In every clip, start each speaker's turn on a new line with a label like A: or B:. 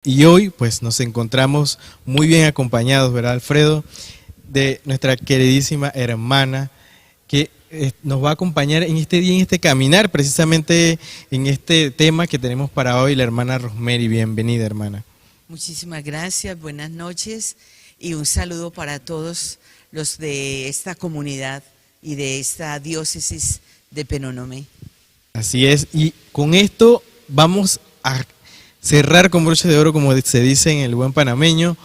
A: Y hoy pues nos encontramos muy bien acompañados, ¿verdad, Alfredo? De nuestra queridísima hermana que nos va a acompañar en este día, en este caminar, precisamente en este tema que tenemos para hoy, la hermana Rosemary. Bienvenida, hermana.
B: Muchísimas gracias, buenas noches y un saludo para todos los de esta comunidad y de esta diócesis de Penonomé.
A: Así es, y con esto vamos a cerrar con broche de oro, como se dice en el buen panameño,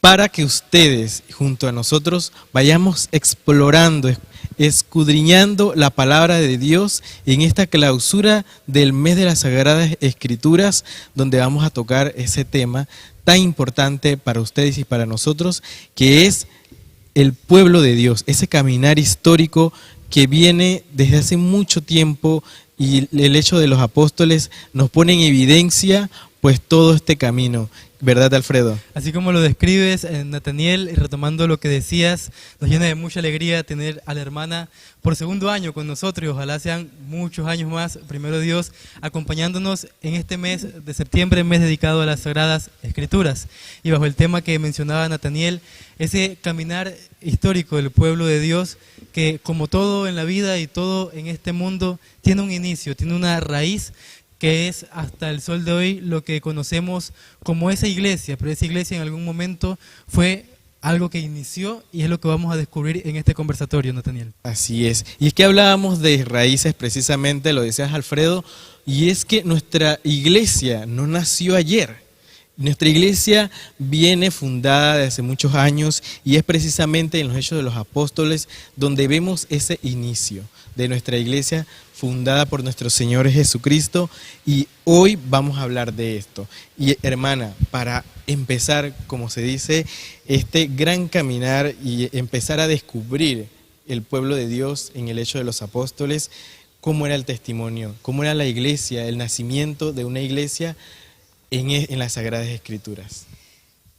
A: para que ustedes, junto a nosotros, vayamos explorando, escudriñando la palabra de Dios en esta clausura del mes de las Sagradas Escrituras, donde vamos a tocar ese tema tan importante para ustedes y para nosotros, que es el pueblo de Dios, ese caminar histórico que viene desde hace mucho tiempo, y el hecho de los apóstoles nos pone en evidencia pues todo este camino, ¿verdad, Alfredo?
C: Así como lo describes, Nathaniel, y retomando lo que decías, nos llena de mucha alegría tener a la hermana por segundo año con nosotros, y ojalá sean muchos años más, primero Dios, acompañándonos en este mes de septiembre, mes dedicado a las Sagradas Escrituras. Y bajo el tema que mencionaba Nathaniel, ese caminar histórico del pueblo de Dios, que como todo en la vida y todo en este mundo, tiene un inicio, tiene una raíz, que es hasta el sol de hoy lo que conocemos como esa iglesia, pero esa iglesia en algún momento fue algo que inició y es lo que vamos a descubrir en este conversatorio, Nathaniel.
A: Así es, y es que hablábamos de raíces precisamente, lo decías, Alfredo, y es que nuestra iglesia no nació ayer. Nuestra iglesia viene fundada desde hace muchos años y es precisamente en los Hechos de los Apóstoles donde vemos ese inicio de nuestra iglesia fundada por nuestro Señor Jesucristo, y hoy vamos a hablar de esto. Y hermana, para empezar, como se dice, este gran caminar y empezar a descubrir el pueblo de Dios en el Hecho de los Apóstoles, ¿cómo era el testimonio? ¿Cómo era la iglesia, el nacimiento de una iglesia en las Sagradas Escrituras?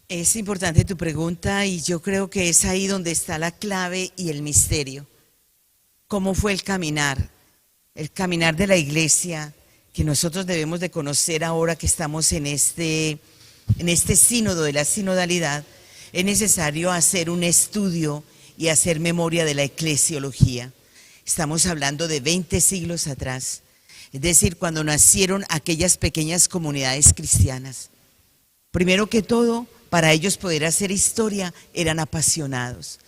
B: Es importante tu pregunta y yo creo que es ahí donde está la clave y el misterio. ¿Cómo fue el caminar? El caminar de la iglesia que nosotros debemos de conocer ahora que estamos en este sínodo de la sinodalidad. Es necesario hacer un estudio y hacer memoria de la eclesiología. Estamos hablando de 20 siglos atrás. Es decir, cuando nacieron aquellas pequeñas comunidades cristianas. Primero que todo, para ellos poder hacer historia, eran apasionados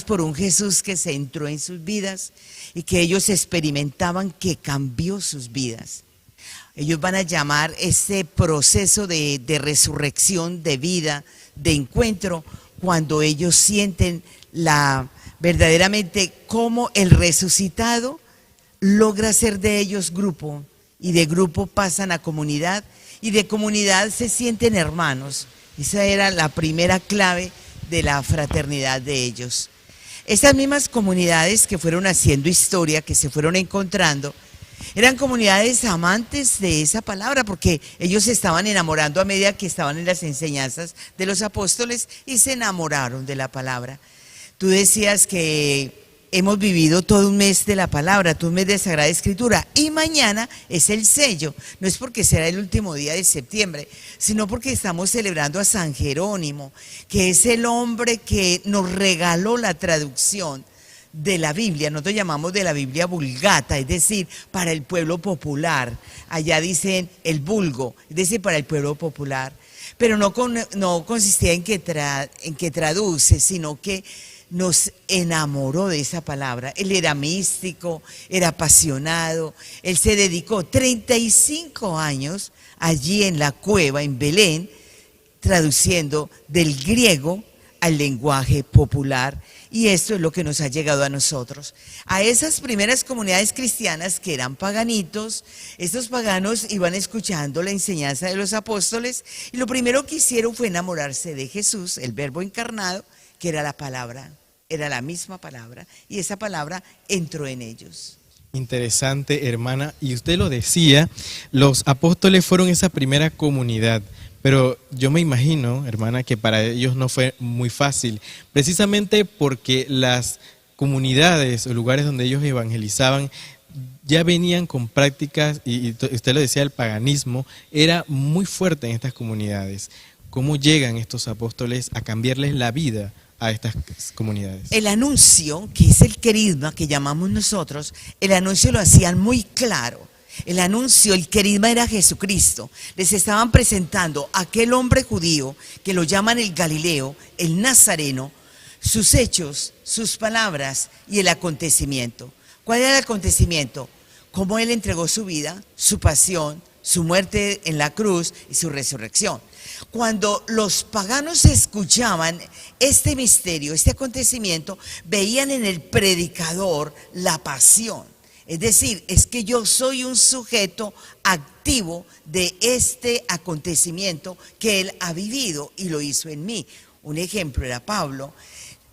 B: por un Jesús que se entró en sus vidas y que ellos experimentaban que cambió sus vidas. Ellos van a llamar ese proceso de resurrección, de vida, de encuentro, cuando ellos sienten verdaderamente cómo el resucitado logra ser de ellos grupo, y de grupo pasan a comunidad, y de comunidad se sienten hermanos. Esa era la primera clave de la fraternidad de ellos. Estas mismas comunidades que fueron haciendo historia, que se fueron encontrando, eran comunidades amantes de esa palabra, porque ellos se estaban enamorando a medida que estaban en las enseñanzas de los apóstoles y se enamoraron de la palabra. Tú decías que hemos vivido todo un mes de la palabra, todo un mes de Sagrada Escritura, y mañana es el sello. No es porque será el último día de septiembre, sino porque estamos celebrando a San Jerónimo, que es el hombre que nos regaló la traducción de la Biblia. Nosotros llamamos de la Biblia Vulgata, es decir, para el pueblo popular. Allá dicen el vulgo, es decir, para el pueblo popular. Pero no consistía en que traduce, sino que nos enamoró de esa palabra. Él era místico, era apasionado. Él se dedicó 35 años allí en la cueva, en Belén, traduciendo del griego al lenguaje popular. Y esto es lo que nos ha llegado a nosotros. A esas primeras comunidades cristianas que eran paganitos, estos paganos iban escuchando la enseñanza de los apóstoles y lo primero que hicieron fue enamorarse de Jesús, el Verbo encarnado, que era la palabra, era la misma palabra, y esa palabra entró en ellos.
A: Interesante, hermana, y usted lo decía, los apóstoles fueron esa primera comunidad, pero yo me imagino, hermana, que para ellos no fue muy fácil, precisamente porque las comunidades o lugares donde ellos evangelizaban ya venían con prácticas, y usted lo decía, el paganismo era muy fuerte en estas comunidades. ¿Cómo llegan estos apóstoles a cambiarles la vida a estas comunidades?
B: El anuncio, que es el querigma que llamamos nosotros, el anuncio lo hacían muy claro. El anuncio, el querigma era Jesucristo. Les estaban presentando a aquel hombre judío que lo llaman el Galileo, el Nazareno, sus hechos, sus palabras y el acontecimiento. ¿Cuál era el acontecimiento? Cómo él entregó su vida, su pasión, su muerte en la cruz y su resurrección. Cuando los paganos escuchaban este misterio, este acontecimiento, veían en el predicador la pasión. Es decir, es que yo soy un sujeto activo de este acontecimiento que él ha vivido y lo hizo en mí. Un ejemplo era Pablo.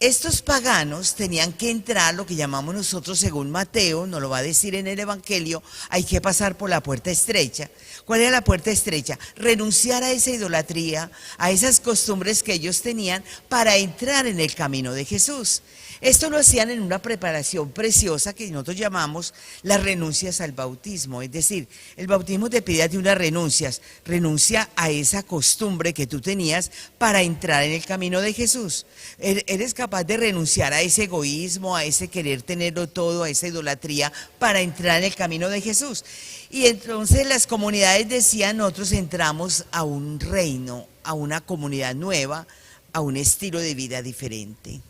B: Estos paganos tenían que entrar, lo que llamamos nosotros según Mateo, nos lo va a decir en el Evangelio, hay que pasar por la puerta estrecha. ¿Cuál era la puerta estrecha? Renunciar a esa idolatría, a esas costumbres que ellos tenían para entrar en el camino de Jesús. Esto lo hacían en una preparación preciosa que nosotros llamamos las renuncias al bautismo. Es decir, el bautismo te pide a ti unas renuncias. Renuncia a esa costumbre que tú tenías para entrar en el camino de Jesús. Eres capaz de renunciar a ese egoísmo, a ese querer tenerlo todo, a esa idolatría para entrar en el camino de Jesús. Y entonces las comunidades decían, nosotros entramos a un reino, a una comunidad nueva, a un estilo de vida diferente.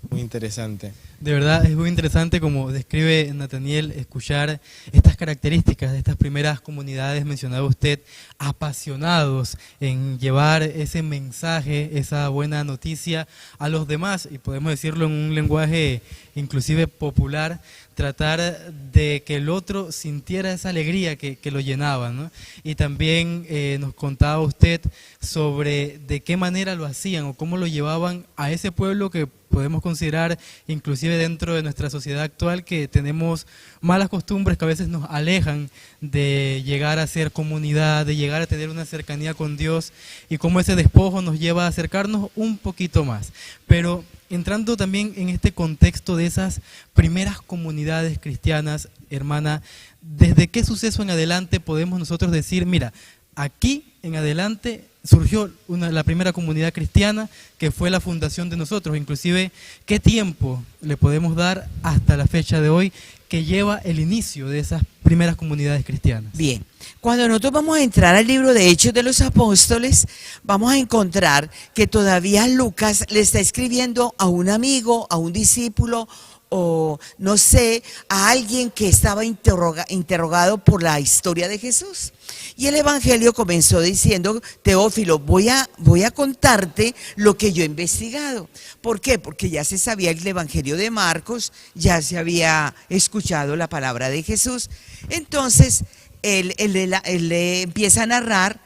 A: Muy interesante.
C: De verdad es muy interesante, como describe Nathaniel, escuchar estas características de estas primeras comunidades, mencionaba usted, apasionados en llevar ese mensaje, esa buena noticia a los demás, y podemos decirlo en un lenguaje inclusive popular, tratar de que el otro sintiera esa alegría que lo llenaba, ¿no? Y también nos contaba usted sobre de qué manera lo hacían o cómo lo llevaban a ese pueblo que podemos considerar inclusive dentro de nuestra sociedad actual, que tenemos malas costumbres que a veces nos alejan de llegar a ser comunidad, de llegar a tener una cercanía con Dios, y cómo ese despojo nos lleva a acercarnos un poquito más. Pero entrando también en este contexto de esas primeras comunidades cristianas, hermana, ¿desde qué suceso en adelante podemos nosotros decir, mira, aquí en adelante surgió la primera comunidad cristiana que fue la fundación de nosotros? Inclusive, ¿qué tiempo le podemos dar hasta la fecha de hoy que lleva el inicio de esas primeras comunidades cristianas?
B: Bien, cuando nosotros vamos a entrar al libro de Hechos de los Apóstoles, vamos a encontrar que todavía Lucas le está escribiendo a un amigo, a un discípulo, o no sé, a alguien que estaba interrogado por la historia de Jesús. Y el Evangelio comenzó diciendo, Teófilo, voy a contarte lo que yo he investigado. ¿Por qué? Porque ya se sabía el Evangelio de Marcos, ya se había escuchado la palabra de Jesús. Entonces, él le empieza a narrar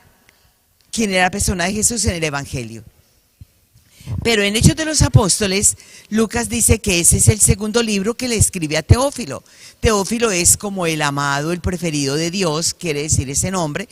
B: quién era la persona de Jesús en el Evangelio. Pero en Hechos de los Apóstoles, Lucas dice que ese es el segundo libro que le escribe a Teófilo. Teófilo es como el amado, el preferido de Dios, quiere decir ese nombre.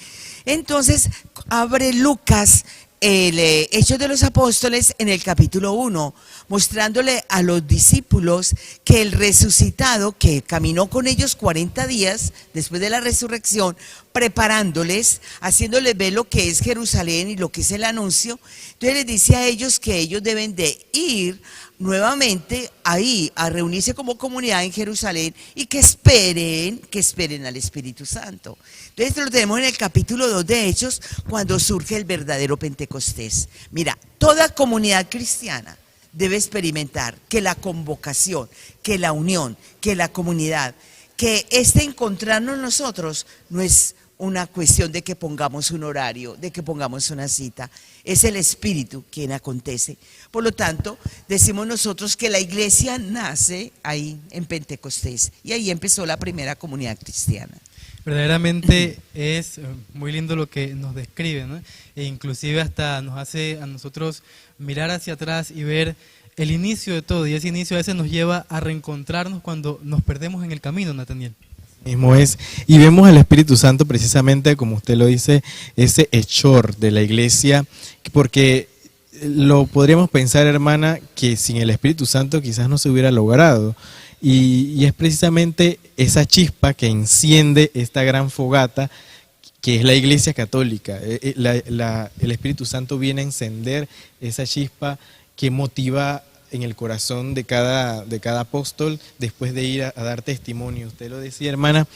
B: Entonces, abre Lucas el Hechos de los Apóstoles en el capítulo 1, mostrándole a los discípulos que el resucitado, que caminó con ellos 40 días después de la resurrección, preparándoles, haciéndoles ver lo que es Jerusalén y lo que es el anuncio. Entonces les dice a ellos que ellos deben de ir nuevamente ahí a reunirse como comunidad en Jerusalén y que esperen al Espíritu Santo. Entonces esto lo tenemos en el capítulo 2 de Hechos, cuando surge el verdadero Pentecostés. Mira, toda comunidad cristiana debe experimentar que la convocación, que la unión, que la comunidad, que este encontrarnos nosotros no es una cuestión de que pongamos un horario, de que pongamos una cita. Es el Espíritu quien acontece. Por lo tanto, decimos nosotros que la iglesia nace ahí en Pentecostés, y ahí empezó la primera comunidad cristiana.
C: Verdaderamente es muy lindo lo que nos describe, ¿no? E inclusive hasta nos hace a nosotros mirar hacia atrás y ver el inicio de todo, y ese inicio a veces nos lleva a reencontrarnos cuando nos perdemos en el camino, Nathaniel.
A: Mismo es, y vemos al Espíritu Santo precisamente, como usted lo dice, ese hechor de la iglesia, porque lo podríamos pensar, hermana, que sin el Espíritu Santo quizás no se hubiera logrado. y es precisamente esa chispa que enciende esta gran fogata que es la Iglesia Católica. El Espíritu Santo viene a encender esa chispa que motiva en el corazón de cada apóstol después de ir a dar testimonio. Usted lo decía, hermana,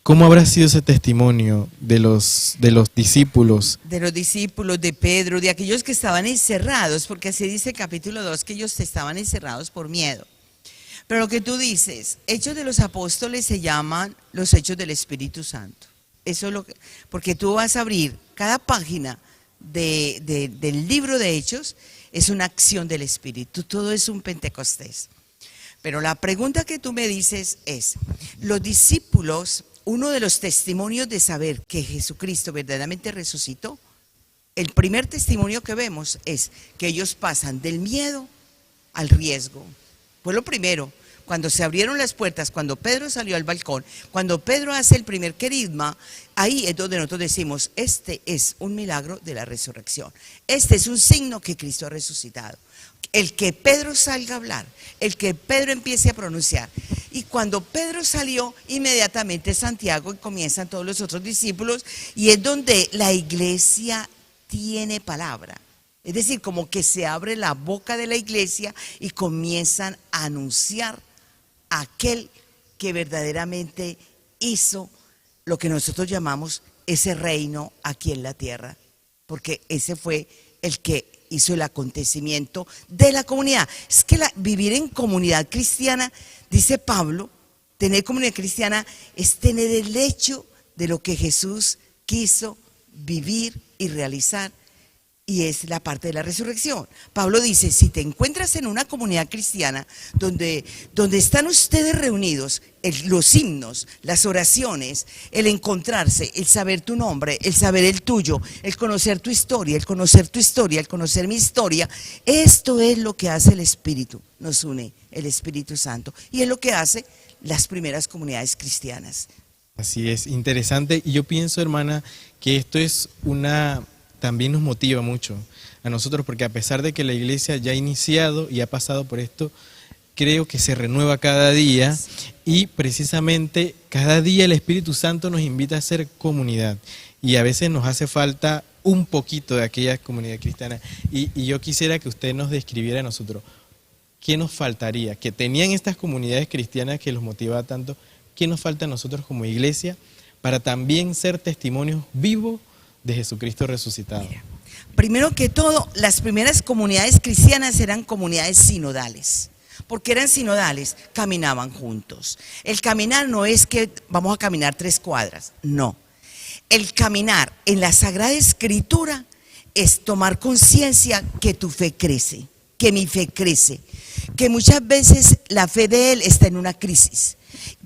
A: ¿cómo habrá sido ese testimonio de los discípulos?
B: De los discípulos, de Pedro, de aquellos que estaban encerrados, porque así dice el capítulo 2, que ellos estaban encerrados por miedo. Pero lo que tú dices, Hechos de los Apóstoles se llaman los Hechos del Espíritu Santo. Eso es porque tú vas a abrir cada página del libro de Hechos, es una acción del Espíritu, todo es un Pentecostés. Pero la pregunta que tú me dices es, los discípulos, uno de los testimonios de saber que Jesucristo verdaderamente resucitó, el primer testimonio que vemos es que ellos pasan del miedo al riesgo. Fue lo primero. Cuando se abrieron las puertas, cuando Pedro salió al balcón, cuando Pedro hace el primer querigma, ahí es donde nosotros decimos, este es un milagro de la resurrección. Este es un signo que Cristo ha resucitado. El que Pedro salga a hablar, el que Pedro empiece a pronunciar. Y cuando Pedro salió, inmediatamente Santiago y comienzan todos los otros discípulos, y es donde la iglesia tiene palabra. Es decir, como que se abre la boca de la iglesia y comienzan a anunciar a aquel que verdaderamente hizo lo que nosotros llamamos ese reino aquí en la tierra. Porque ese fue el que hizo el acontecimiento de la comunidad. Es que vivir en comunidad cristiana, dice Pablo, tener comunidad cristiana es tener el hecho de lo que Jesús quiso vivir y realizar. Y es la parte de la resurrección. Pablo dice, si te encuentras en una comunidad cristiana donde están ustedes reunidos, los himnos, las oraciones, el encontrarse, el saber tu nombre, el saber el tuyo, el conocer tu historia, el conocer tu historia, el conocer mi historia, esto es lo que hace el Espíritu, nos une el Espíritu Santo. Y es lo que hace las primeras comunidades cristianas.
A: Así es, interesante. Y yo pienso, hermana, que esto es también nos motiva mucho a nosotros, porque a pesar de que la iglesia ya ha iniciado y ha pasado por esto, creo que se renueva cada día y precisamente cada día el Espíritu Santo nos invita a ser comunidad y a veces nos hace falta un poquito de aquella comunidad cristiana y yo quisiera que usted nos describiera a nosotros qué nos faltaría, que tenían estas comunidades cristianas que los motivaba tanto, qué nos falta a nosotros como iglesia para también ser testimonios vivos de Jesucristo resucitado.
B: Mira, primero que todo, las primeras comunidades cristianas eran comunidades sinodales. Porque eran sinodales, caminaban juntos. El caminar no es que vamos a caminar 3 cuadras, no. El caminar en la Sagrada Escritura es tomar conciencia que tu fe crece, que mi fe crece, que muchas veces la fe de él está en una crisis.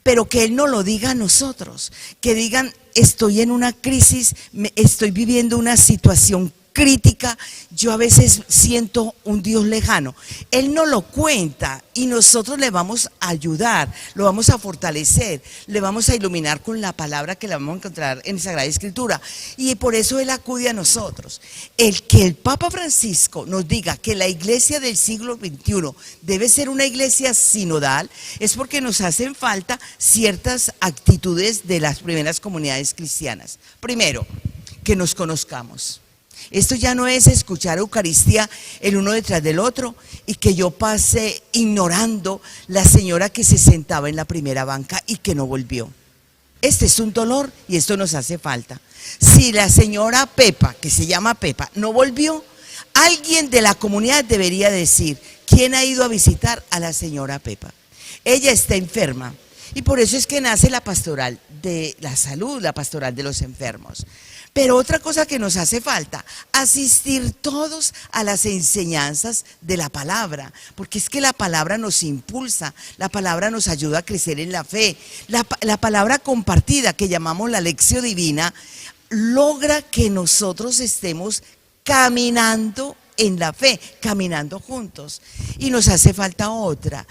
B: Pero que él no lo diga a nosotros, que digan, estoy en una crisis, estoy viviendo una situación crítica, yo a veces siento un Dios lejano. Él no lo cuenta y nosotros le vamos a ayudar, lo vamos a fortalecer, le vamos a iluminar con la palabra que la vamos a encontrar en la Sagrada Escritura. Y por eso él acude a nosotros. El que el Papa Francisco nos diga que la iglesia del siglo XXI debe ser una iglesia sinodal es porque nos hacen falta ciertas actitudes de las primeras comunidades cristianas. Primero, que nos conozcamos. Esto ya no es escuchar Eucaristía el uno detrás del otro y que yo pase ignorando la señora que se sentaba en la primera banca y que no volvió. Este es un dolor y esto nos hace falta. Si la señora Pepa, que se llama Pepa, no volvió, alguien de la comunidad debería decir, ¿quién ha ido a visitar a la señora Pepa? Ella está enferma y por eso es que nace la pastoral de la salud, la pastoral de los enfermos. Pero otra cosa que nos hace falta, asistir todos a las enseñanzas de la palabra, porque es que la palabra nos impulsa, la palabra nos ayuda a crecer en la fe, la palabra compartida que llamamos la lección divina, logra que nosotros estemos caminando en la fe, caminando juntos. Y nos hace falta otra,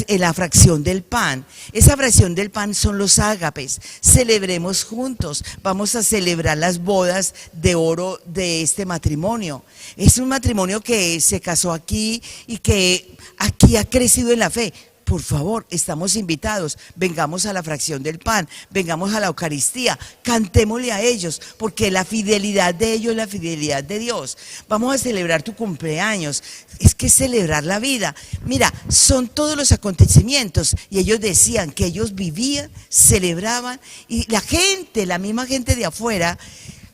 B: la fracción del pan. Esa fracción del pan son los ágapes. Celebremos juntos. Vamos a celebrar las bodas de oro de este matrimonio. Es un matrimonio que se casó aquí y que aquí ha crecido en la fe. por favor, estamos invitados, vengamos a la fracción del pan, vengamos a la Eucaristía, cantémosle a ellos, porque la fidelidad de ellos es la fidelidad de Dios. Vamos a celebrar tu cumpleaños, es que celebrar la vida. Mira, son todos los acontecimientos, y ellos decían que ellos vivían, celebraban, y la gente, la misma gente de afuera,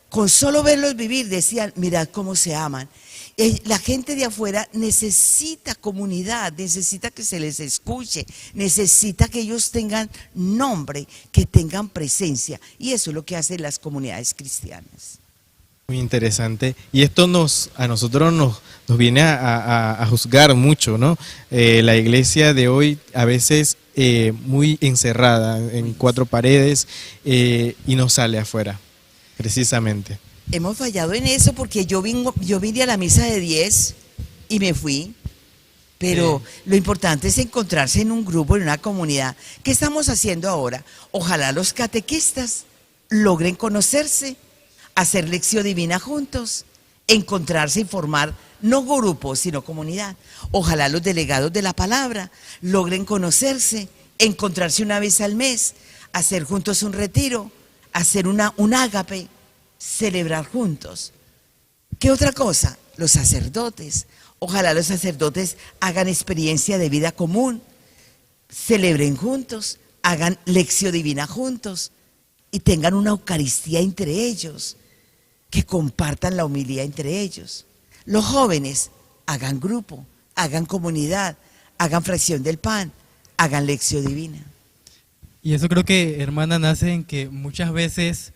B: con solo verlos vivir, decían, mirad cómo se aman. La gente de afuera necesita comunidad, necesita que se les escuche, necesita que ellos tengan nombre, que tengan presencia. Y eso es lo que hacen las comunidades cristianas.
A: Muy interesante. Y esto a nosotros nos viene a juzgar mucho, ¿no? La iglesia de hoy a veces muy encerrada en cuatro paredes y no sale afuera, precisamente.
B: Hemos fallado en eso porque yo vine a la misa de 10 y me fui, pero lo importante es encontrarse en un grupo, en una comunidad. ¿Qué estamos haciendo ahora? Ojalá los catequistas logren conocerse, hacer lección divina juntos, encontrarse y formar no grupos, sino comunidad. Ojalá los delegados de la palabra logren conocerse, encontrarse una vez al mes, hacer juntos un retiro, hacer un ágape, celebrar juntos. ¿Qué otra cosa? Los sacerdotes. Ojalá los sacerdotes hagan experiencia de vida común, celebren juntos, hagan lección divina juntos y tengan una Eucaristía entre ellos, que compartan la humildad entre ellos. Los jóvenes hagan grupo, hagan comunidad, hagan fracción del pan, hagan lección divina.
C: Y eso creo que, hermana, nace en que muchas veces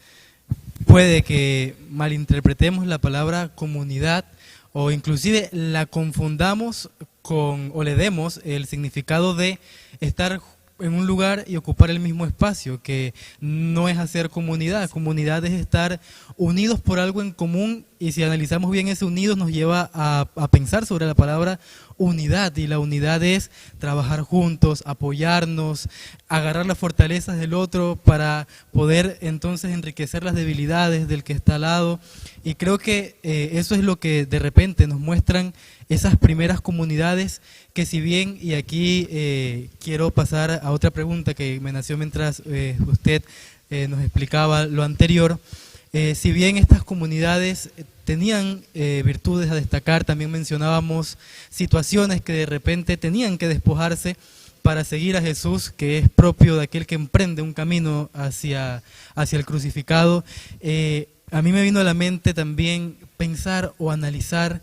C: puede que malinterpretemos la palabra comunidad o inclusive la confundamos o le demos el significado de estar en un lugar y ocupar el mismo espacio, que no es hacer comunidad. Comunidad es estar unidos por algo en común, y si analizamos bien ese unidos nos lleva a pensar sobre la palabra unidad, y la unidad es trabajar juntos, apoyarnos, agarrar las fortalezas del otro para poder entonces enriquecer las debilidades del que está al lado. Y creo que eso es lo que de repente nos muestran esas primeras comunidades, que si bien, y aquí quiero pasar a otra pregunta que me nació mientras usted nos explicaba lo anterior, si bien estas comunidades tenían virtudes a destacar, también mencionábamos situaciones que de repente tenían que despojarse para seguir a Jesús, que es propio de aquel que emprende un camino hacia el crucificado. A mí me vino a la mente también pensar o analizar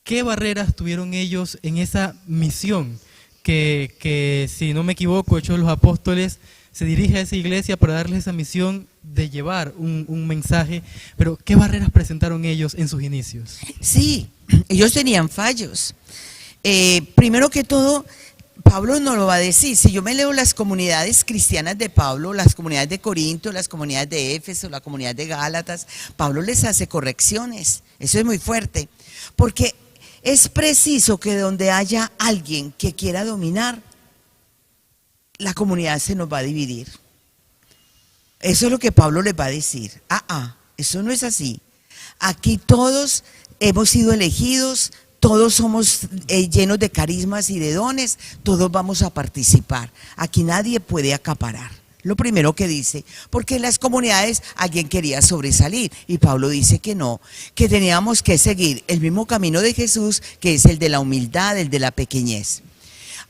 C: qué barreras tuvieron ellos en esa misión que si no me equivoco, Hechos de los Apóstoles se dirige a esa iglesia para darles esa misión de llevar un mensaje, pero ¿qué barreras presentaron ellos en sus inicios?
B: Sí, ellos tenían fallos. Primero que todo, Pablo nos lo va a decir. Si yo me leo las comunidades cristianas de Pablo, las comunidades de Corinto, las comunidades de Éfeso, la comunidad de Gálatas, Pablo les hace correcciones. Eso es muy fuerte, porque es preciso que donde haya alguien que quiera dominar, la comunidad se nos va a dividir. Eso es lo que Pablo les va a decir. Eso no es así. Aquí todos hemos sido elegidos, todos somos llenos de carismas y de dones, todos vamos a participar. Aquí nadie puede acaparar. Lo primero que dice, porque en las comunidades alguien quería sobresalir, y Pablo dice que no, que teníamos que seguir el mismo camino de Jesús, que es el de la humildad, el de la pequeñez.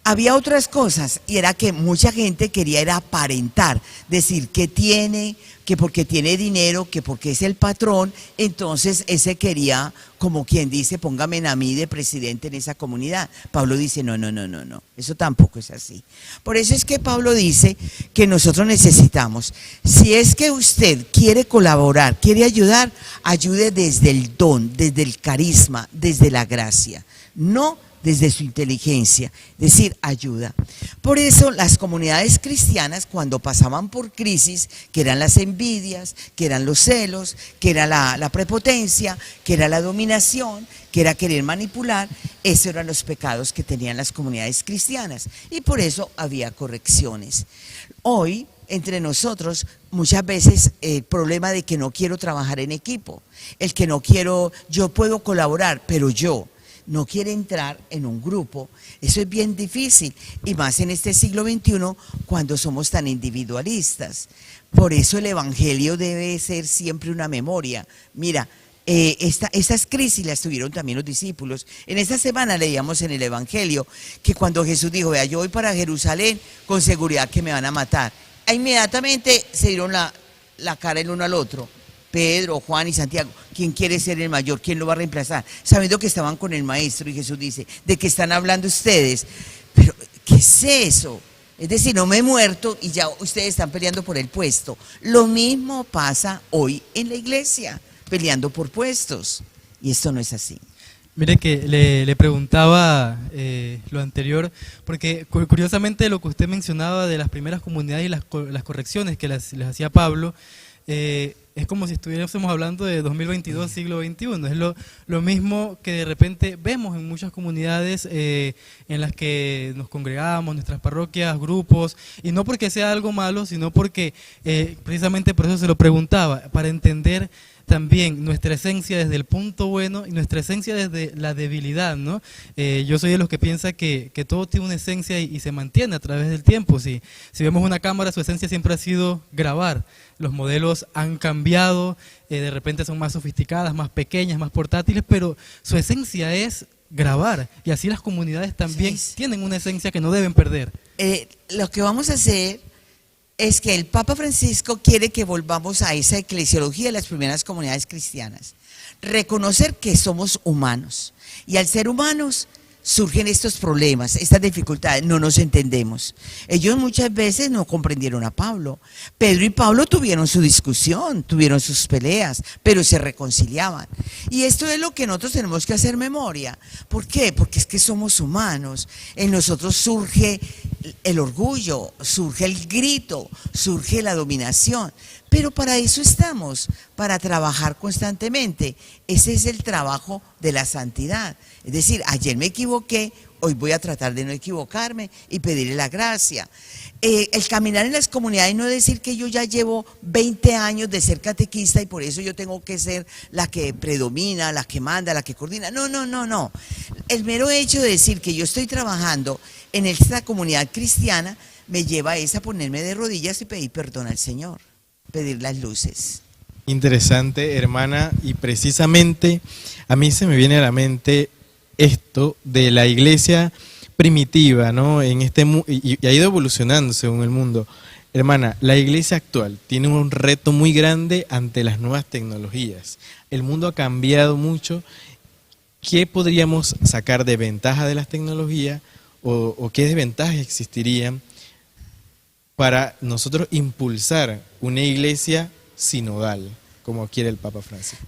B: Había otras cosas, y era que mucha gente quería era aparentar, decir que tiene, que porque tiene dinero, que porque es el patrón, entonces ese quería, como quien dice, póngame a mí de presidente en esa comunidad. Pablo dice, no, eso tampoco es así. Por eso es que Pablo dice que nosotros necesitamos, si es que usted quiere colaborar, quiere ayudar, ayude desde el don, desde el carisma, desde la gracia, no desde su inteligencia, es decir, ayuda. Por eso las comunidades cristianas, cuando pasaban por crisis, que eran las envidias, que eran los celos, que era la prepotencia, que era la dominación, que era querer manipular, esos eran los pecados que tenían las comunidades cristianas, y por eso había correcciones. Hoy, entre nosotros, muchas veces el problema de que no quiero trabajar en equipo, el que no quiero, yo puedo colaborar, pero yo, no quiere entrar en un grupo. Eso es bien difícil, y más en este siglo XXI cuando somos tan individualistas. Por eso el evangelio debe ser siempre una memoria. Mira, estas crisis las tuvieron también los discípulos. En esta semana leíamos en el evangelio que cuando Jesús dijo, vea, yo voy para Jerusalén con seguridad que me van a matar, inmediatamente se dieron la cara el uno al otro. Pedro, Juan y Santiago, ¿quién quiere ser el mayor? ¿Quién lo va a reemplazar? Sabiendo que estaban con el maestro, y Jesús dice, ¿de qué están hablando ustedes? Pero, ¿qué es eso? Es decir, no me he muerto y ya ustedes están peleando por el puesto. Lo mismo pasa hoy en la iglesia, peleando por puestos. Y esto no es así.
C: Mire que le preguntaba lo anterior, porque curiosamente lo que usted mencionaba de las primeras comunidades y las correcciones que les hacía Pablo, es como si estuviésemos hablando de 2022, siglo XXI. Es lo mismo que de repente vemos en muchas comunidades en las que nos congregamos, nuestras parroquias, grupos, y no porque sea algo malo, sino porque precisamente por eso se lo preguntaba, para entender también nuestra esencia desde el punto bueno y nuestra esencia desde la debilidad, ¿no? Yo soy de los que piensa que todo tiene una esencia y se mantiene a través del tiempo. Si vemos una cámara, su esencia siempre ha sido grabar. Los modelos han cambiado, de repente son más sofisticadas, más pequeñas, más portátiles, pero su esencia es grabar. Y así las comunidades también tienen una esencia que no deben perder.
B: Lo que vamos a hacer es que el Papa Francisco quiere que volvamos a esa eclesiología de las primeras comunidades cristianas. Reconocer que somos humanos, y al ser humanos surgen estos problemas, estas dificultades, no nos entendemos. Ellos muchas veces no comprendieron a Pablo. Pedro y Pablo tuvieron su discusión, tuvieron sus peleas, pero se reconciliaban. Y esto es lo que nosotros tenemos que hacer memoria. ¿Por qué? Porque es que somos humanos. En nosotros surge el orgullo, surge el grito, surge la dominación. Pero para eso estamos, para trabajar constantemente. Ese es el trabajo de la santidad. Es decir, ayer me equivoqué, hoy voy a tratar de no equivocarme y pedirle la gracia. El caminar en las comunidades no es decir que yo ya llevo 20 años de ser catequista y por eso yo tengo que ser la que predomina, la que manda, la que coordina. No. El mero hecho de decir que yo estoy trabajando en esta comunidad cristiana me lleva a ponerme de rodillas y pedir perdón al Señor, pedir las luces.
A: Interesante, hermana, y precisamente a mí se me viene a la mente esto de la iglesia primitiva, ¿no? Y ha ido evolucionando según el mundo. Hermana, la iglesia actual tiene un reto muy grande ante las nuevas tecnologías. El mundo ha cambiado mucho. ¿Qué podríamos sacar de ventaja de las tecnologías o qué desventajas existirían para nosotros impulsar una iglesia sinodal, como quiere el Papa Francisco?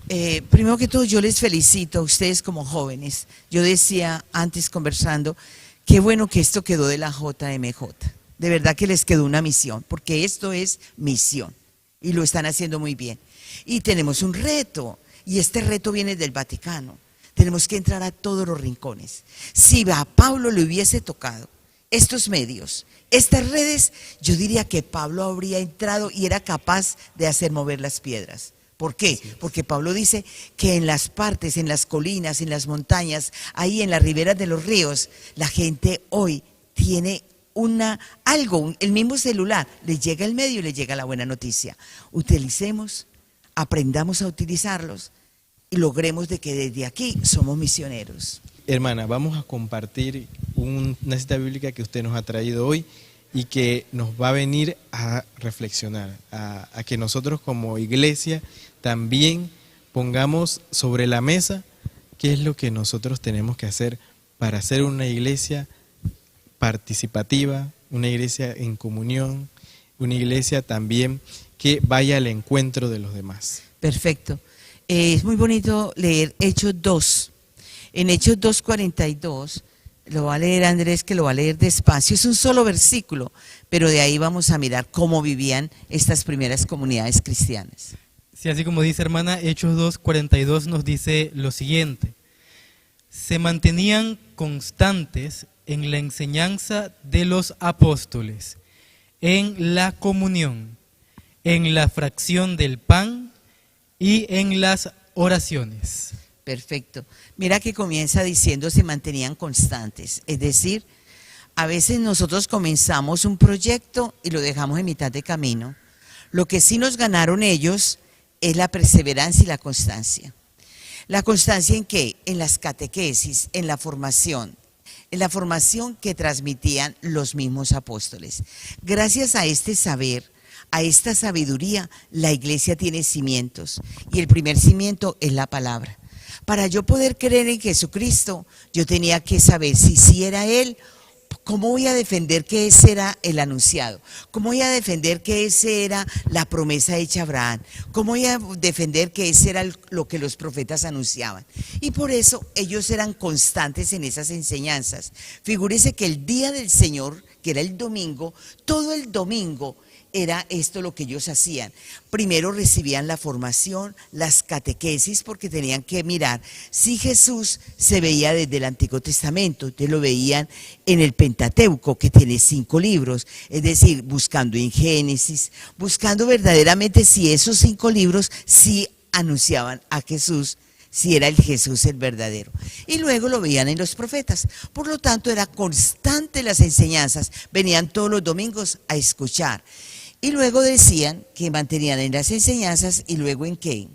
B: Primero que todo, yo les felicito a ustedes como jóvenes. Yo decía antes conversando, qué bueno que esto quedó de la JMJ. De verdad que les quedó una misión, porque esto es misión y lo están haciendo muy bien. Y tenemos un reto, y este reto viene del Vaticano. Tenemos que entrar a todos los rincones. Si a Pablo le hubiese tocado estos medios, estas redes, yo diría que Pablo habría entrado y era capaz de hacer mover las piedras. ¿Por qué? Porque Pablo dice que en las partes, en las colinas, en las montañas, ahí en las riberas de los ríos, la gente hoy tiene el mismo celular, le llega el medio y le llega la buena noticia. Utilicemos, aprendamos a utilizarlos y logremos de que desde aquí somos misioneros.
A: Hermana, vamos a compartir una cita bíblica que usted nos ha traído hoy y que nos va a venir a reflexionar, a que nosotros como iglesia también pongamos sobre la mesa qué es lo que nosotros tenemos que hacer para ser una iglesia participativa, una iglesia en comunión, una iglesia también que vaya al encuentro de los demás.
B: Perfecto. Es muy bonito leer Hechos 2. En Hechos 2:42, lo va a leer Andrés, que lo va a leer despacio. Es un solo versículo, pero de ahí vamos a mirar cómo vivían estas primeras comunidades cristianas.
C: Sí, así como dice hermana, Hechos 2:42 nos dice lo siguiente: se mantenían constantes en la enseñanza de los apóstoles, en la comunión, en la fracción del pan y en las oraciones.
B: Perfecto. Mira que comienza diciendo se mantenían constantes. Es decir, a veces nosotros comenzamos un proyecto y lo dejamos en mitad de camino. Lo que sí nos ganaron ellos es la perseverancia y la constancia. ¿La constancia en qué? En las catequesis, en la formación que transmitían los mismos apóstoles. Gracias a este saber, a esta sabiduría, la iglesia tiene cimientos y el primer cimiento es la palabra. Para yo poder creer en Jesucristo, yo tenía que saber si sí era Él. ¿Cómo voy a defender que ese era el anunciado? ¿Cómo voy a defender que ese era la promesa hecha a Abraham? ¿Cómo voy a defender que ese era lo que los profetas anunciaban? Y por eso ellos eran constantes en esas enseñanzas. Figúrese que el día del Señor, que era el domingo, todo el domingo era esto lo que ellos hacían. Primero recibían la formación, las catequesis, porque tenían que mirar si Jesús se veía desde el Antiguo Testamento. Entonces lo veían en el Pentateuco, que tiene 5 libros, es decir, buscando en Génesis, buscando verdaderamente si esos 5 libros sí anunciaban a Jesús, si era el Jesús el verdadero. Y luego lo veían en los profetas. Por lo tanto, era constante las enseñanzas. Venían todos los domingos a escuchar. Y luego decían que mantenían en las enseñanzas y luego ¿en qué?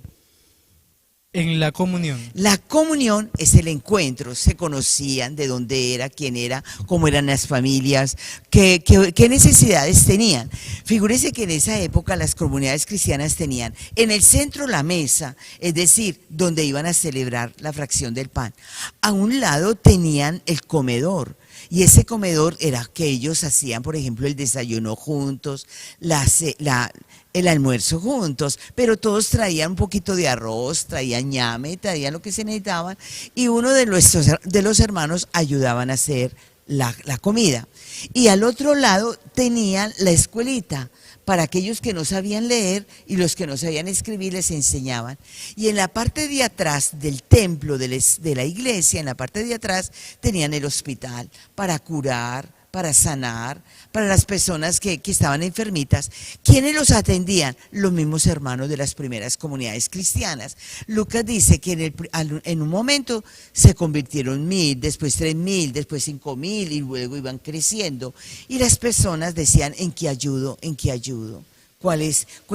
C: En la comunión.
B: La comunión es el encuentro, se conocían de dónde era, quién era, cómo eran las familias, qué necesidades tenían. Figúrese que en esa época las comunidades cristianas tenían en el centro la mesa, es decir, donde iban a celebrar la fracción del pan. A un lado tenían el comedor. Y ese comedor era que ellos hacían, por ejemplo, el desayuno juntos, el almuerzo juntos, pero todos traían un poquito de arroz, traían ñame, traían lo que se necesitaban, y uno de los hermanos ayudaban a hacer la comida. Y al otro lado tenían la escuelita. Para aquellos que no sabían leer y los que no sabían escribir les enseñaban. Y en la parte de atrás del templo de la iglesia, en la parte de atrás, tenían el hospital para curar, para sanar, para las personas que estaban enfermitas. ¿Quiénes los atendían? Los mismos hermanos de las primeras comunidades cristianas. Lucas dice que en un momento se convirtieron 1000, después 3000, después 5000 y luego iban creciendo. Y las personas decían, ¿en qué ayudo? ¿En qué ayudo?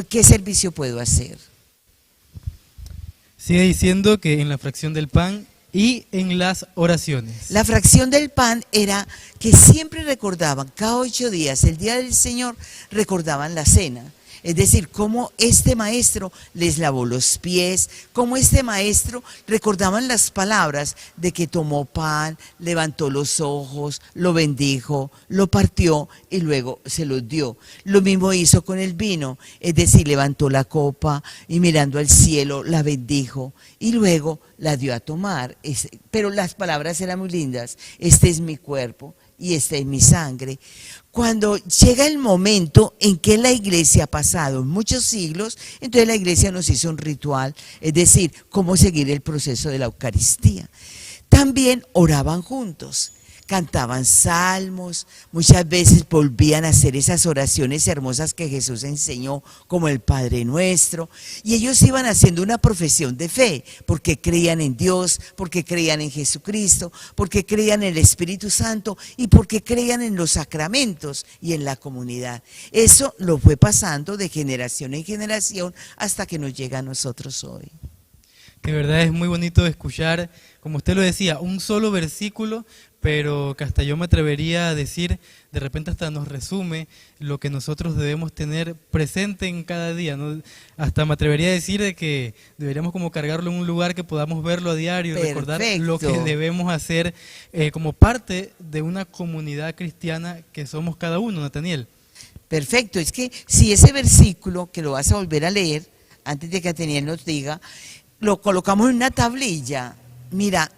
B: ¿Qué servicio puedo hacer?
C: Sigue diciendo que en la fracción del pan y en las oraciones.
B: La fracción del pan era que siempre recordaban, cada 8 días, el día del Señor, recordaban la cena. Es decir, cómo este maestro les lavó los pies, cómo este maestro recordaban las palabras de que tomó pan, levantó los ojos, lo bendijo, lo partió y luego se los dio. Lo mismo hizo con el vino, es decir, levantó la copa y mirando al cielo la bendijo y luego la dio a tomar. Pero las palabras eran muy lindas. Este es mi cuerpo y esta es mi sangre. Cuando llega el momento en que la iglesia ha pasado muchos siglos, entonces la iglesia nos hizo un ritual, es decir, cómo seguir el proceso de la Eucaristía. También oraban juntos, cantaban salmos, muchas veces volvían a hacer esas oraciones hermosas que Jesús enseñó, como el Padre Nuestro, y ellos iban haciendo una profesión de fe, porque creían en Dios, porque creían en Jesucristo, porque creían en el Espíritu Santo y porque creían en los sacramentos y en la comunidad. Eso lo fue pasando de generación en generación hasta que nos llega a nosotros hoy.
C: De verdad es muy bonito escuchar, como usted lo decía, un solo versículo, pero que hasta yo me atrevería a decir, de repente hasta nos resume lo que nosotros debemos tener presente en cada día, ¿no? Hasta me atrevería a decir de que deberíamos como cargarlo en un lugar que podamos verlo a diario,
B: Perfecto.
C: recordar lo que debemos hacer como parte de una comunidad cristiana que somos cada uno, Nathaniel.
B: Perfecto, es que si ese versículo, que lo vas a volver a leer, antes de que Nathaniel nos diga, lo colocamos en una tablilla, mira,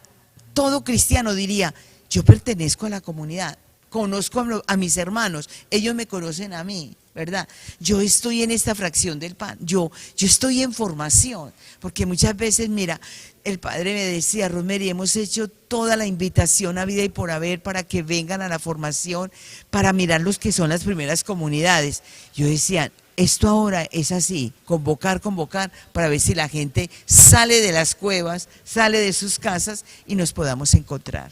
B: todo cristiano diría, yo pertenezco a la comunidad, conozco a mis hermanos, ellos me conocen a mí, ¿verdad? Yo estoy en esta fracción del pan, yo estoy en formación, porque muchas veces, mira, el padre me decía, Rosemary, hemos hecho toda la invitación a vida y por haber para que vengan a la formación, para mirar los que son las primeras comunidades. Yo decía, esto ahora es así, convocar para ver si la gente sale de las cuevas, sale de sus casas y nos podamos encontrar.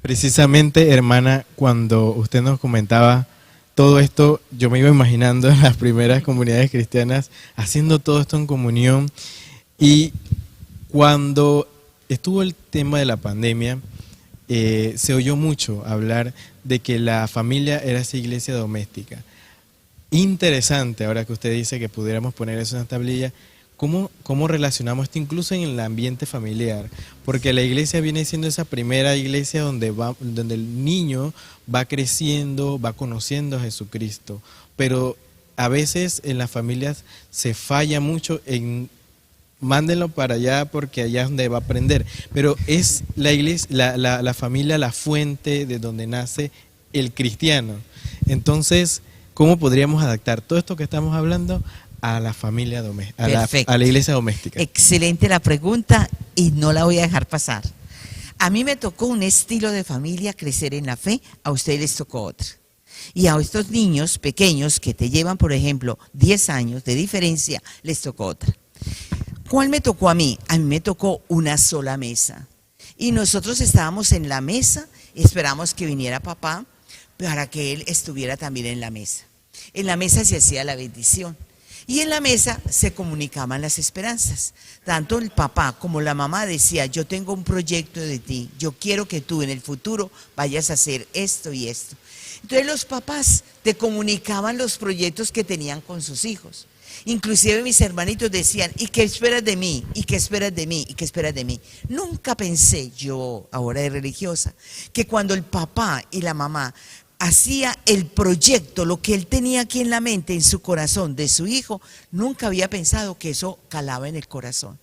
A: Precisamente, hermana, cuando usted nos comentaba todo esto, yo me iba imaginando las primeras comunidades cristianas haciendo todo esto en comunión. Y cuando estuvo el tema de la pandemia, se oyó mucho hablar de que la familia era esa iglesia doméstica. Interesante, ahora que usted dice que pudiéramos poner eso en la tablilla, ¿cómo relacionamos esto incluso en el ambiente familiar? Porque la iglesia viene siendo esa primera iglesia donde el niño va creciendo, va conociendo a Jesucristo, pero a veces en las familias se falla mucho en mándenlo para allá porque allá es donde va a aprender. Pero es la iglesia, la familia, la fuente de donde nace el cristiano. Entonces, ¿cómo podríamos adaptar todo esto que estamos hablando a la familia doméstica, a la iglesia doméstica?
B: Excelente la pregunta y no la voy a dejar pasar. A mí me tocó un estilo de familia, crecer en la fe, a ustedes les tocó otro. Y a estos niños pequeños que te llevan, por ejemplo, 10 años de diferencia, les tocó otra. ¿Cuál me tocó a mí? A mí me tocó una sola mesa. Y nosotros estábamos en la mesa, esperamos que viniera papá para que él estuviera también en la mesa. En la mesa se hacía la bendición. Y en la mesa se comunicaban las esperanzas. Tanto el papá como la mamá decía, yo tengo un proyecto de ti, yo quiero que tú en el futuro vayas a hacer esto y esto. Entonces los papás te comunicaban los proyectos que tenían con sus hijos. Inclusive mis hermanitos decían, ¿y qué esperas de mí? ¿Y qué esperas de mí? ¿Y qué esperas de mí? Nunca pensé yo, ahora de religiosa, que cuando el papá y la mamá hacía el proyecto, lo que él tenía aquí en la mente, en su corazón, de su hijo, nunca había pensado que eso calaba en el corazón.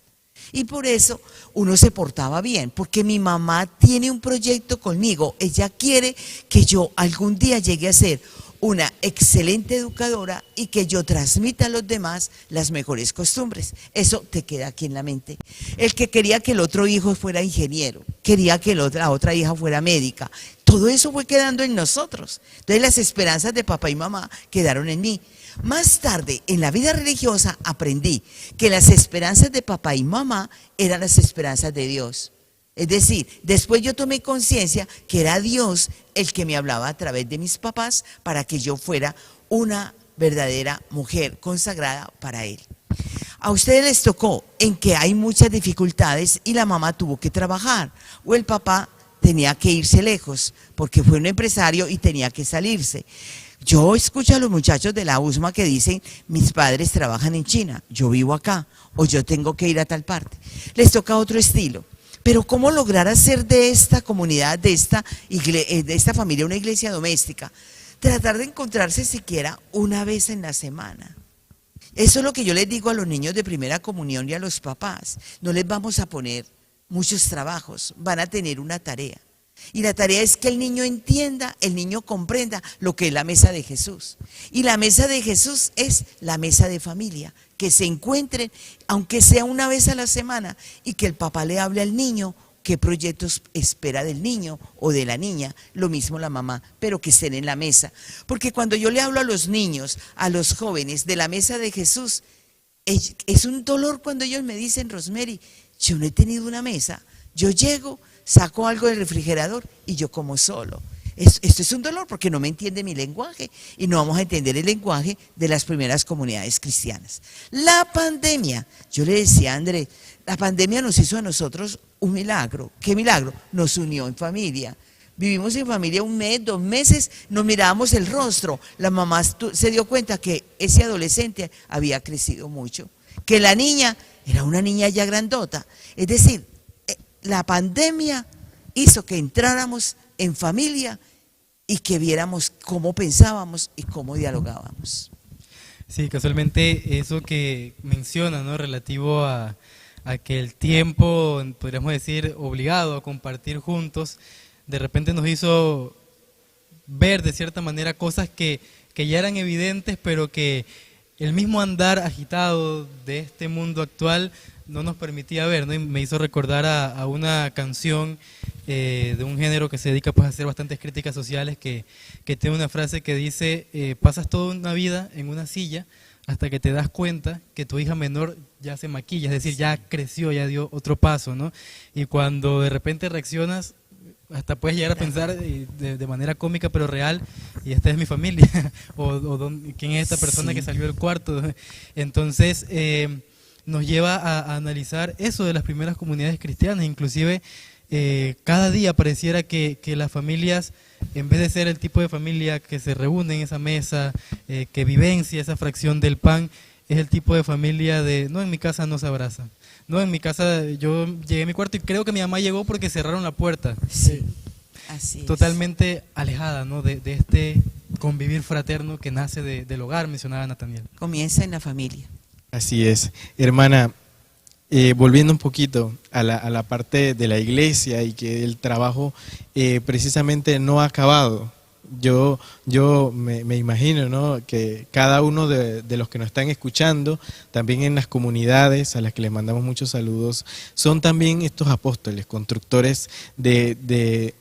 B: Y por eso uno se portaba bien, porque mi mamá tiene un proyecto conmigo, ella quiere que yo algún día llegue a ser una excelente educadora y que yo transmita a los demás las mejores costumbres. Eso te queda aquí en la mente. El que quería que el otro hijo fuera ingeniero, quería que la otra hija fuera médica, todo eso fue quedando en nosotros. Entonces las esperanzas de papá y mamá quedaron en mí. Más tarde, en la vida religiosa, aprendí que las esperanzas de papá y mamá eran las esperanzas de Dios. Es decir, después yo tomé conciencia que era Dios el que me hablaba a través de mis papás para que yo fuera una verdadera mujer consagrada para Él. A ustedes les tocó en que hay muchas dificultades y la mamá tuvo que trabajar o el papá tenía que irse lejos porque fue un empresario y tenía que salirse. Yo escucho a los muchachos de la USMA que dicen, mis padres trabajan en China, yo vivo acá o yo tengo que ir a tal parte. Les toca otro estilo. Pero ¿cómo lograr hacer de esta comunidad, de esta familia, una iglesia doméstica? Tratar de encontrarse siquiera una vez en la semana. Eso es lo que yo les digo a los niños de primera comunión y a los papás. No les vamos a poner muchos trabajos, van a tener una tarea. Y la tarea es que el niño entienda, el niño comprenda lo que es la mesa de Jesús. Y la mesa de Jesús es la mesa de familia, que se encuentren, aunque sea una vez a la semana, y que el papá le hable al niño qué proyectos espera del niño o de la niña, lo mismo la mamá, pero que estén en la mesa. Porque cuando yo le hablo a los niños, a los jóvenes de la mesa de Jesús, es un dolor cuando ellos me dicen, Rosemary, yo no he tenido una mesa, yo llego, saco algo del refrigerador y yo como solo. Esto es un dolor porque no me entiende mi lenguaje y no vamos a entender el lenguaje de las primeras comunidades cristianas. La pandemia, yo le decía a Andrés, la pandemia nos hizo a nosotros un milagro. ¿Qué milagro? Nos unió en familia. Vivimos en familia 1 mes, 2 meses, nos mirábamos el rostro. La mamá se dio cuenta que ese adolescente había crecido mucho, que la niña era una niña ya grandota. Es decir, la pandemia hizo que entráramos en familia y que viéramos cómo pensábamos y cómo dialogábamos.
C: Sí, casualmente eso que menciona, ¿no? Relativo a que el tiempo, podríamos decir, obligado a compartir juntos, de repente nos hizo ver de cierta manera cosas que ya eran evidentes, pero que el mismo andar agitado de este mundo actual no nos permitía ver, ¿no? Y me hizo recordar a una canción de un género que se dedica pues, a hacer bastantes críticas sociales, que tiene una frase que dice, pasas toda una vida en una silla hasta que te das cuenta que tu hija menor ya se maquilla, es decir, ya creció, ya dio otro paso, ¿no? Y cuando de repente reaccionas, hasta puedes llegar a pensar de manera cómica pero real, y esta es mi familia, ¿quién es esta persona que salió del cuarto? Entonces nos lleva a analizar eso de las primeras comunidades cristianas. Inclusive cada día pareciera que las familias, en vez de ser el tipo de familia que se reúne en esa mesa, que vivencia esa fracción del pan, es el tipo de familia de, no, en mi casa no se abraza. No, en mi casa yo llegué a mi cuarto y creo que mi mamá llegó porque cerraron la puerta.
B: Sí, así es.
C: Totalmente alejada, ¿no?, de este convivir fraterno que nace del hogar, mencionaba Nathaniel.
B: Comienza en la familia.
A: Así es. Hermana, volviendo un poquito a la parte de la iglesia y que el trabajo precisamente no ha acabado. Yo me imagino, ¿no?, que cada uno de los que nos están escuchando, también en las comunidades a las que les mandamos muchos saludos, son también estos apóstoles, constructores de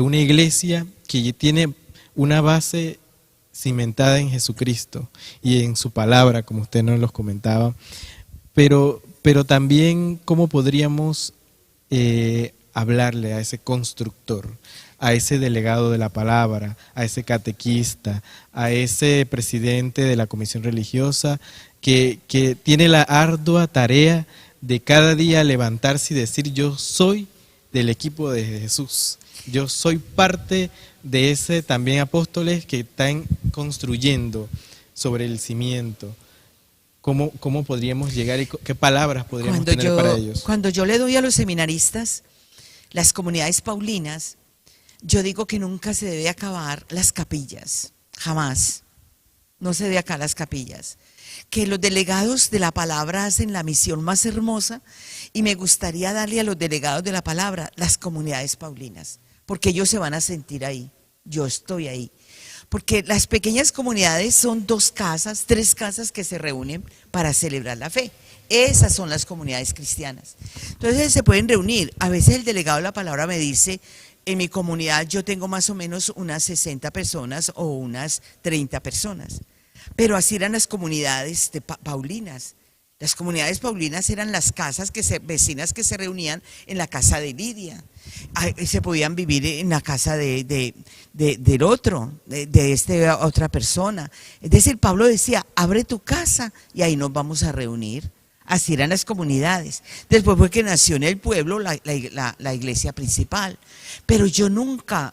A: una iglesia que tiene una base cimentada en Jesucristo y en su palabra, como usted nos los comentaba, pero también cómo podríamos hablarle a ese constructor, a ese delegado de la palabra, a ese catequista, a ese presidente de la comisión religiosa que tiene la ardua tarea de cada día levantarse y decir: yo soy del equipo de Jesús, yo soy parte de ese también apóstoles que están construyendo sobre el cimiento. ¿Cómo podríamos llegar y qué palabras podríamos tener para ellos?
B: Cuando yo le doy a los seminaristas las comunidades paulinas, yo digo que nunca se debe acabar las capillas, jamás. No se debe acabar las capillas. Que los delegados de la palabra hacen la misión más hermosa, y me gustaría darle a los delegados de la palabra las comunidades paulinas, porque ellos se van a sentir ahí. Yo estoy ahí. Porque las pequeñas comunidades son 2 casas, 3 casas que se reúnen para celebrar la fe. Esas son las comunidades cristianas. Entonces se pueden reunir. A veces el delegado de la palabra me dice: en mi comunidad yo tengo más o menos unas 60 personas o unas 30 personas. Pero así eran las comunidades paulinas. Las comunidades paulinas eran las casas vecinas que se reunían en la casa de Lidia. Se podían vivir en la casa del otro, de esta otra persona. Es decir, Pablo decía: abre tu casa y ahí nos vamos a reunir. Así eran las comunidades. Después fue que nació en el pueblo la iglesia principal. Pero yo nunca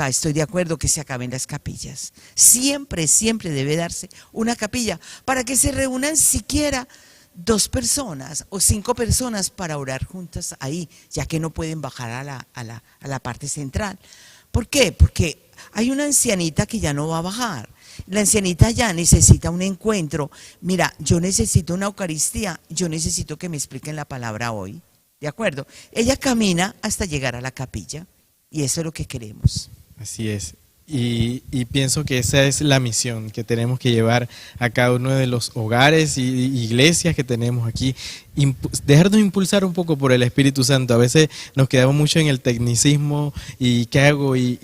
B: estoy de acuerdo que se acaben las capillas. Siempre debe darse una capilla para que se reúnan siquiera 2 personas o 5 personas para orar juntas ahí, ya que no pueden bajar a la parte central. ¿Por qué? Porque hay una ancianita que ya no va a bajar. La ancianita ya necesita un encuentro. Mira, yo necesito una Eucaristía, yo necesito que me expliquen la palabra hoy. ¿De acuerdo? Ella camina hasta llegar a la capilla, y eso es lo que queremos.
A: Así es. Y pienso que esa es la misión que tenemos que llevar a cada uno de los hogares y iglesias que tenemos aquí. Dejarnos impulsar un poco por el Espíritu Santo. A veces nos quedamos mucho en el tecnicismo y qué hago, y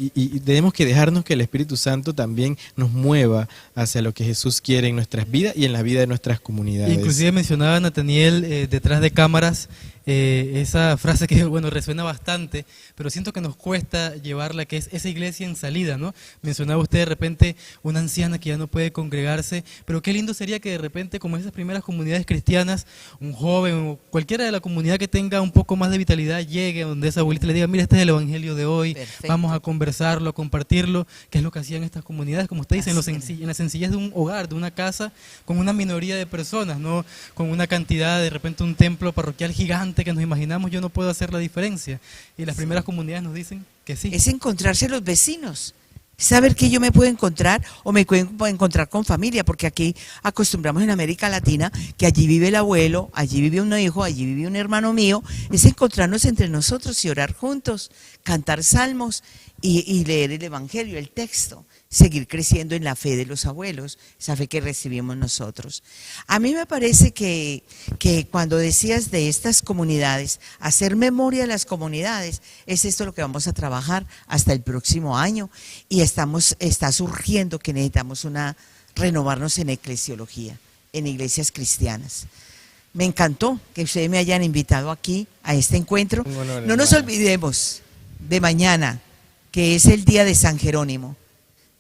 A: tenemos que dejarnos que el Espíritu Santo también nos mueva hacia lo que Jesús quiere en nuestras vidas y en la vida de nuestras comunidades.
C: Inclusive mencionaba Nathaniel detrás de cámaras esa frase que, bueno, resuena bastante, pero siento que nos cuesta llevarla, que es esa iglesia en salida, ¿no? Mencionaba usted de repente una anciana que ya no puede congregarse, pero qué lindo sería que de repente, como esas primeras comunidades cristianas, un joven o cualquiera de la comunidad que tenga un poco más de vitalidad llegue donde esa abuelita le diga: mira, este es el evangelio de hoy. Perfecto. Vamos a conversarlo, a compartirlo, que es lo que hacían estas comunidades, como usted dice, en la sencillez de un hogar, de una casa, con una minoría de personas, no con una cantidad, de repente un templo parroquial gigante que nos imaginamos. Yo no puedo hacer la diferencia, y las primeras comunidades nos dicen que sí.
B: Es encontrarse los vecinos, saber que yo me puedo encontrar o me puedo encontrar con familia, porque aquí acostumbramos en América Latina que allí vive el abuelo, allí vive un hijo, allí vive un hermano mío. Es encontrarnos entre nosotros y orar juntos, cantar salmos y leer el evangelio, el texto, seguir creciendo en la fe de los abuelos, esa fe que recibimos nosotros. A mí me parece que cuando decías de estas comunidades, hacer memoria de las comunidades, es esto lo que vamos a trabajar hasta el próximo año, y está surgiendo que necesitamos renovarnos en eclesiología. en iglesias cristianas. Me encantó que ustedes me hayan invitado aquí a este encuentro.
A: Un honor,
B: No nos
A: hermana.
B: olvidemos de mañana, que es el día de San Jerónimo.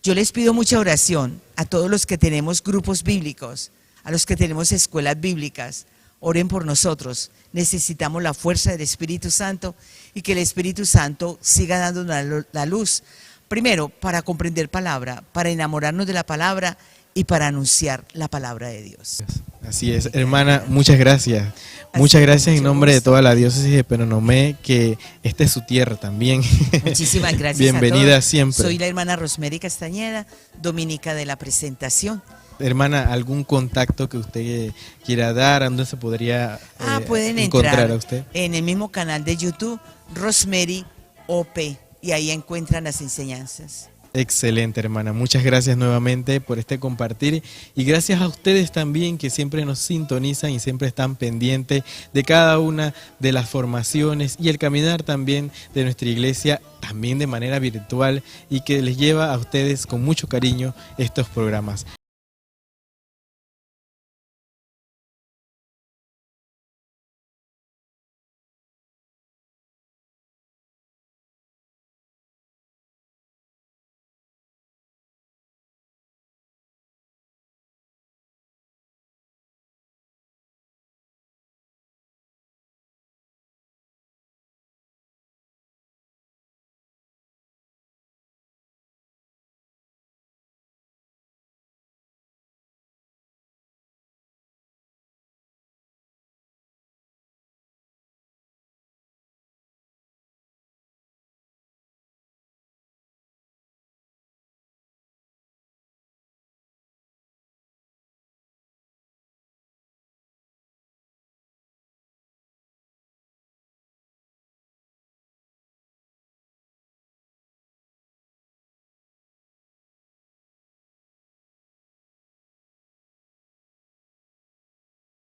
B: Yo les pido mucha oración a todos los que tenemos grupos bíblicos, a los que tenemos escuelas bíblicas. Oren por nosotros. Necesitamos la fuerza del Espíritu Santo y que el Espíritu Santo siga dándonos la luz. Primero, para comprender palabra, para enamorarnos de la palabra y para anunciar la palabra de Dios.
A: Así es, hermana, muchas gracias. Muchas gracias en
B: mucho
A: nombre de
B: gusto.
A: toda la diócesis de Penonomé, que esta es su tierra también.
B: Muchísimas gracias.
A: Bienvenida
B: a todos.
A: siempre.
B: Soy la hermana Rosemary Castañeda, dominica de la presentación.
A: Hermana, ¿algún contacto que usted quiera dar? ¿A dónde se podría
B: Pueden
A: encontrar
B: entrar
A: a usted?
B: en el mismo canal de YouTube, Rosemary OP, y ahí encuentran las enseñanzas.
A: Excelente, hermana. Muchas gracias nuevamente por este compartir y gracias a ustedes también que siempre nos sintonizan y siempre están pendientes de cada una de las formaciones y el caminar también de nuestra iglesia, también de manera virtual, y que les lleva a ustedes con mucho cariño estos programas.